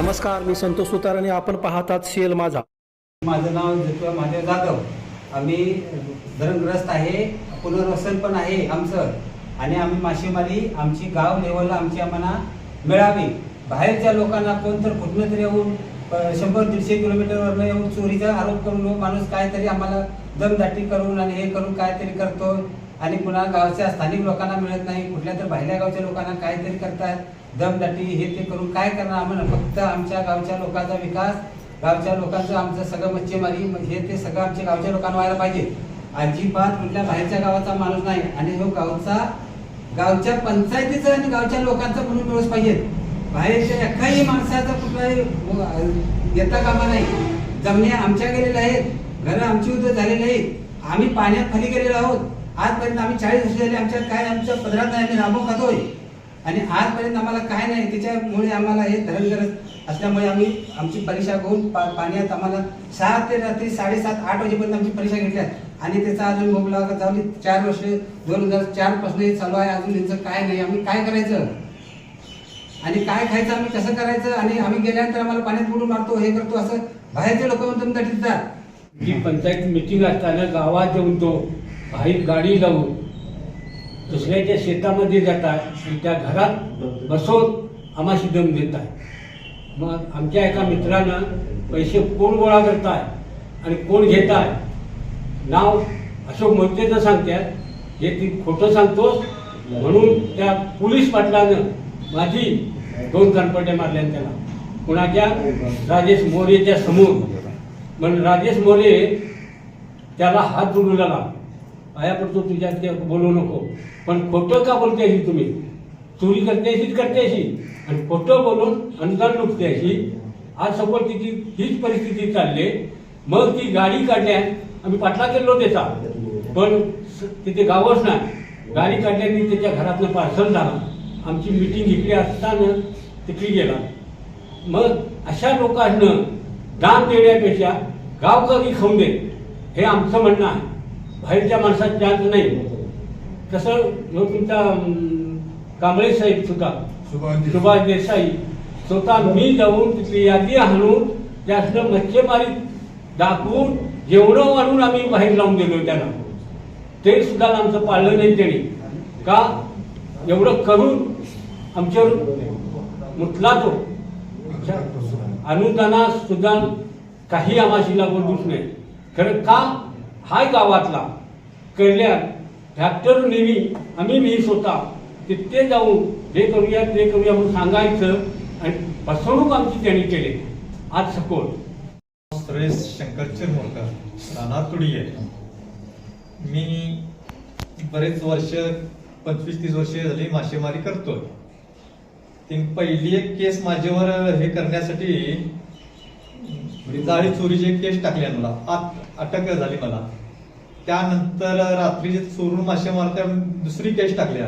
नमस्कार, मी संतोष सुतार आणि आपण पाहतात शेल माझा. माझं नाव जितवा महादेव जाधव. आम्ही धरणग्रस्त आहे, पुनर्वसन पण आहे आमचं. आणि आम्ही मासेमारी आमची गाव लेवलला आमची आम्हाला मिळावी. बाहेरच्या लोकांना कोण तर कुठनं तरी येऊन 100-150 किलोमीटरवरनं येऊन चोरीचा आरोप करून माणूस काहीतरी आम्हाला दमदाटी करून आणि हे करून काहीतरी करतो. आणि पुन्हा गावच्या स्थानिक लोकांना मिळत नाही, कुठल्या तर बाहेरच्या गावच्या लोकांना काहीतरी करतात दमदाटी हे ते करून. काय करणार आम्हाला? फक्त आमच्या गावच्या लोकांचा विकास, गावच्या लोकांचं आमचं सगळं मच्छीमारी हे ते सगळं आमच्या गावच्या लोकांना व्हायला पाहिजे. अजिबात कुठल्या बाहेरच्या गावाचा माणूस नाही. आणि हो गावच्या पंचायतीचं आणि गावच्या लोकांचं म्हणून मिळूच पाहिजे. बाहेरच्या एकाही माणसाचा कुठलाही येता कामा नाही. जमिनी आमच्या गेलेल्या आहेत, घरं आमची उद्योग झालेली आहेत, आम्ही पाण्यात खाली गेलेलो आहोत. आजपर्यंत आम्ही 40 वर्ष झाली, आमच्या पदरात नाही, आम्ही राबव खातोय. आणि आजपर्यंत आम्हाला काय नाही. त्याच्यामुळे आम्हाला हे धरण गरज असल्यामुळे आम्ही आमची परीक्षा घेऊन पाण्यात आम्हाला 7 ते रात्री 7:30-8 वाजेपर्यंत आमची परीक्षा घेतल्या. आणि त्याचा अजून मोबला जाऊन 4 वर्ष 2004 पासून हे चालू आहे. अजून यांचं काय नाही. आम्ही काय करायचं आणि काय खायचं, आम्ही कसं करायचं? आणि आम्ही गेल्यानंतर आम्हाला पाण्यात बुडून मारतो, हे करतो, असं बाहेरचे लोक म्हणून देतात. जी पंचायत मिटिंग असताना गावात येऊन तो बाहेर गाडी लावून दुसऱ्याच्या शेतामध्ये जात आहे आणि त्या घरात बसवून आम्हाशी दम देत आहे. मग आमच्या एका मित्रानं पैसे कोण गोळा करत आहे आणि कोण घेत आहे, नाव अशोक मोहितेचं सांगतात, हे ती खोटं सांगतोस म्हणून त्या पोलीस पाटलानं माझी 2 कानपट्या मारल्या त्याला. कुणाच्या? राजेश मोरेच्या समोर. म्हणून राजेश मोरे त्याला हात जोडू लागला, पाया पडतो तुझ्या, ते बोलू नको. पण खोटं का बोलते अशी? तुम्ही चोरी करते अशी आणि खोटं बोलून अनुदान लुटते अशी. आज सपोज तिची हीच परिस्थिती चालली. मग ती गाडी काढल्या, आम्ही पाठला केलो त्याचा, पण तिथे गावच नाही. गाडी काढल्याने त्याच्या घरातलं पार्सल झाला. आमची मिटिंग इकडे असताना तिकडे गेला. मग अशा लोकांना दान देण्यापेक्षा गावकरी खाऊन दे, हे आमचं म्हणणं आहे. बाहेरच्या माणसात चान्स नाही. तसं तुमचा कांबळे साहेब सुद्धा, सुभाष देसाई स्वतः मी जाऊन तिथली यादी आणून त्यातलं मच्छीमारी दाखवून जेवणं वाढून आम्ही बाहेर लावून दिलो त्याला. ते सुद्धा आमचं पाळलं नाही त्यांनी. का? एवढं करून आमच्यावर मुतला तो. अनुदाना सुद्धा काही आम्हाशी लागवडूच नाही. खरं का? हाय गावातला कळल्या ट्रॅक्टर नेहमी आम्ही मी स्वतः तिथे जाऊन हे करूया ते करूया म्हणून सांगायचं आणि फसवणूक आमची त्यांनी केली. आज सकोल सुरेश शंकर चिरमुरकर, राहणार तुडी आहे. मी बरेच वर्ष 25-30 वर्ष झाली मासेमारी करतोय. पहिली एक केस माझ्यावर हे करण्यासाठी जाळी चोरीची एक केस टाकली, मला अटक झाली मला. त्यानंतर रात्री चोरून मासे मारत्या दुसरी केस टाकल्या.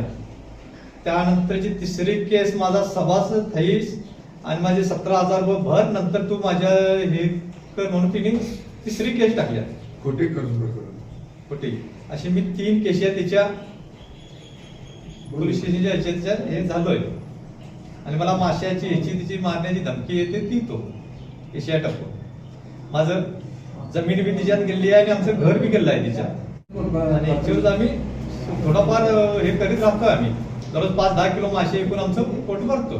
त्यानंतरची तिसरी केस माझा सभासद थैस आणि माझे 17,000 रुपये भर. नंतर तू माझ्या हे कर म्हणून तिने तिसरी केस टाकल्या. खोटी अशी मी 3 केशी त्याच्या पोलीस स्टेशनच्या हे झालोय. आणि मला माश्याची ह्याची तिची मारण्याची धमकी येते, ती तो केशिया टाकतो. माझं जमीन बी तिच्यात गेली आहे आणि आमचं घर बी गेलं आहे तिच्यात. आणि ह्याच्यावर आम्ही थोडाफार हे करीत राहतो. आम्ही दररोज 5-10 किलो मासे विकून आमचं पोट भरतो.